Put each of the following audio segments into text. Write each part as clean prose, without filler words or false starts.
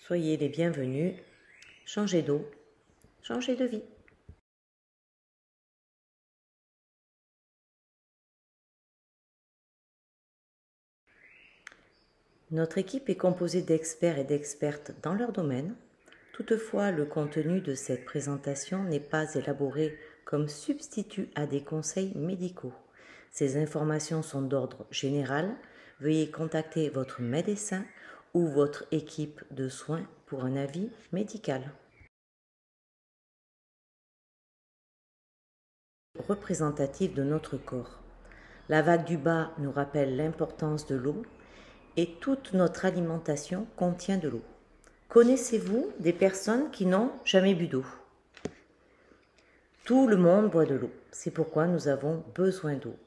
Soyez les bienvenus, changez d'eau, changez de vie. Notre équipe est composée d'experts et d'expertes dans leur domaine. Toutefois, le contenu de cette présentation n'est pas élaboré comme substitut à des conseils médicaux. Ces informations sont d'ordre général. Veuillez contacter votre médecin ou votre équipe de soins pour un avis médical. Représentatif de notre corps. La vague du bas nous rappelle l'importance de l'eau et toute notre alimentation contient de l'eau. Connaissez-vous des personnes qui n'ont jamais bu d'eau? Tout le monde boit de l'eau, c'est pourquoi nous avons besoin d'eau.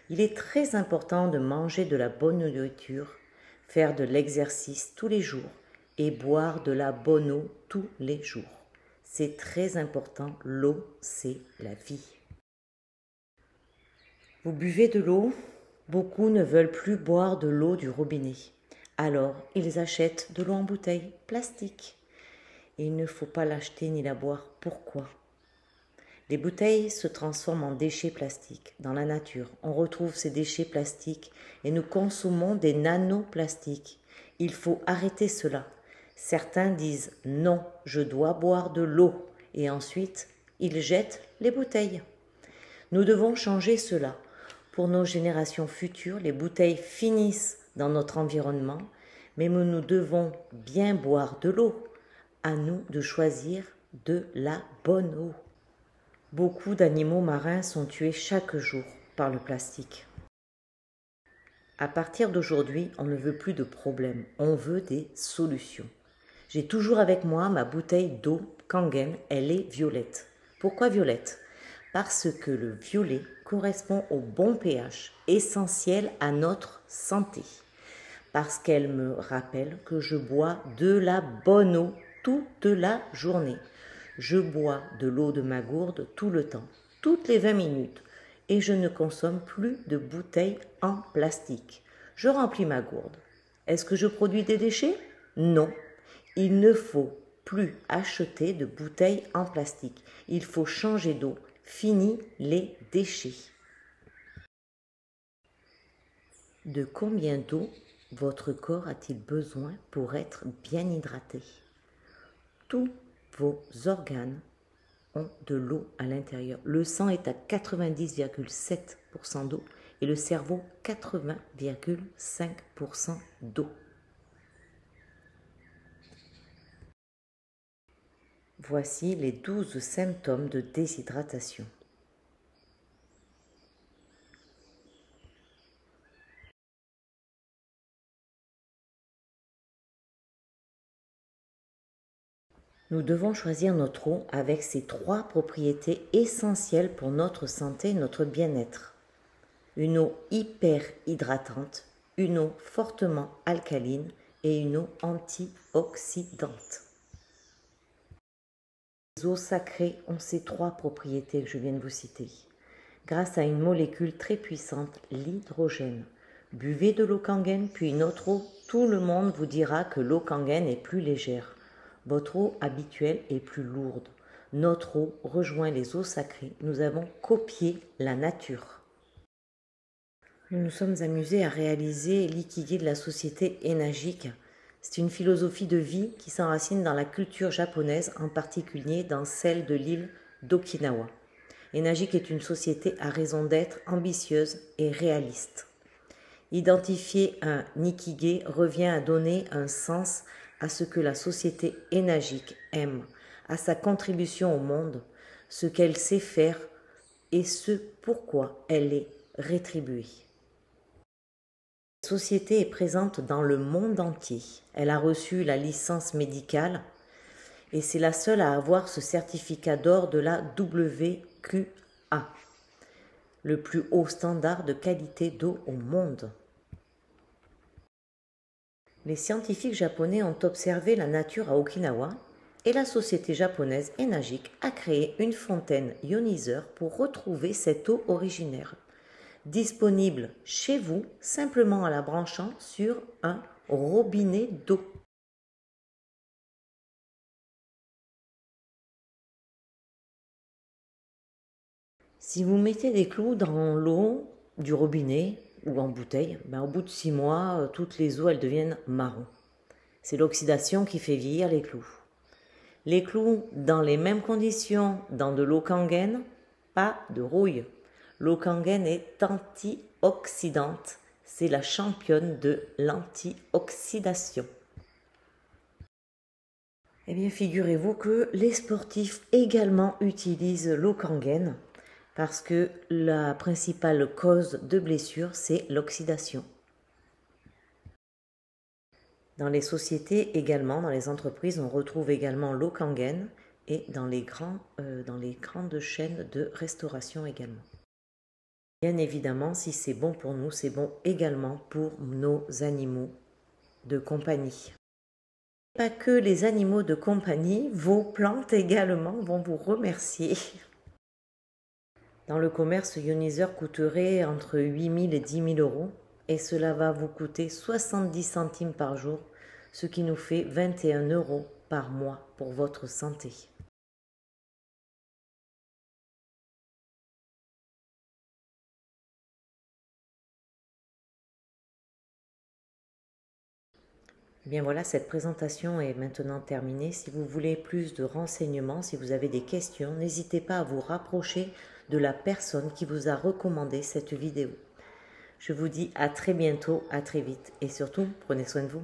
Il est très important de manger de la bonne nourriture, faire de l'exercice tous les jours et boire de la bonne eau tous les jours. C'est très important, l'eau c'est la vie. Vous buvez de l'eau? Beaucoup ne veulent plus boire de l'eau du robinet. Alors, ils achètent de l'eau en bouteille plastique. Il ne faut pas l'acheter ni la boire. Pourquoi? Les bouteilles se transforment en déchets plastiques. Dans la nature, on retrouve ces déchets plastiques et nous consommons des nanoplastiques. Il faut arrêter cela. Certains disent « non, je dois boire de l'eau » et ensuite, ils jettent les bouteilles. Nous devons changer cela. Pour nos générations futures, les bouteilles finissent dans notre environnement, mais nous devons bien boire de l'eau. À nous de choisir de la bonne eau. Beaucoup d'animaux marins sont tués chaque jour par le plastique. À partir d'aujourd'hui, on ne veut plus de problèmes, on veut des solutions. J'ai toujours avec moi ma bouteille d'eau Kangen, elle est violette. Pourquoi violette? Parce que le violet correspond au bon pH, essentiel à notre santé. Parce qu'elle me rappelle que je bois de la bonne eau toute la journée. Je bois de l'eau de ma gourde tout le temps, toutes les 20 minutes, et je ne consomme plus de bouteilles en plastique. Je remplis ma gourde. Est-ce que je produis des déchets? Non. Il ne faut plus acheter de bouteilles en plastique. Il faut changer d'eau. Fini les déchets. De combien d'eau votre corps a-t-il besoin pour être bien hydraté? Tous vos organes ont de l'eau à l'intérieur. Le sang est à 90,7% d'eau et le cerveau 80,5% d'eau. Voici les 12 symptômes de déshydratation. Nous devons choisir notre eau avec ses 3 propriétés essentielles pour notre santé et notre bien-être. Une eau hyper hydratante, une eau fortement alcaline et une eau antioxydante. Les eaux sacrées ont ces 3 propriétés que je viens de vous citer. Grâce à une molécule très puissante, l'hydrogène. Buvez de l'eau Kangen puis une autre eau, tout le monde vous dira que l'eau Kangen est plus légère. Votre eau habituelle est plus lourde. Notre eau rejoint les eaux sacrées. Nous avons copié la nature. Nous nous sommes amusés à réaliser l'ikigai de la société Enagic. C'est une philosophie de vie qui s'enracine dans la culture japonaise, en particulier dans celle de l'île d'Okinawa. Enagic est une société à raison d'être ambitieuse et réaliste. Identifier un ikigai revient à donner un sens à ce que la société Enagic aime, à sa contribution au monde, ce qu'elle sait faire et ce pourquoi elle est rétribuée. La société est présente dans le monde entier. Elle a reçu la licence médicale et c'est la seule à avoir ce certificat d'or de la WQA, le plus haut standard de qualité d'eau au monde. Les scientifiques japonais ont observé la nature à Okinawa et la société japonaise Enagic a créé une fontaine ioniseur pour retrouver cette eau originaire. Disponible chez vous simplement en la branchant sur un robinet d'eau. Si vous mettez des clous dans l'eau du robinet ou en bouteille, au bout de 6 mois, toutes les eaux elles deviennent marron. C'est l'oxydation qui fait vieillir les clous. Les clous dans les mêmes conditions dans de l'eau Kangen, pas de rouille. L'eau Kangen est antioxydante. C'est la championne de l'antioxydation. Eh bien, figurez-vous que les sportifs également utilisent l'eau Kangen parce que la principale cause de blessure, c'est l'oxydation. Dans les sociétés également, dans les entreprises, on retrouve également l'eau Kangen et dans les grandes chaînes de restauration également. Bien évidemment, si c'est bon pour nous, c'est bon également pour nos animaux de compagnie. Pas que les animaux de compagnie, vos plantes également vont vous remercier. Dans le commerce, ce ioniseur coûterait entre 8 000 et 10 000 euros et cela va vous coûter 70 centimes par jour, ce qui nous fait 21 euros par mois pour votre santé. Bien voilà, cette présentation est maintenant terminée. Si vous voulez plus de renseignements, si vous avez des questions, n'hésitez pas à vous rapprocher de la personne qui vous a recommandé cette vidéo. Je vous dis à très bientôt, à très vite et surtout, prenez soin de vous.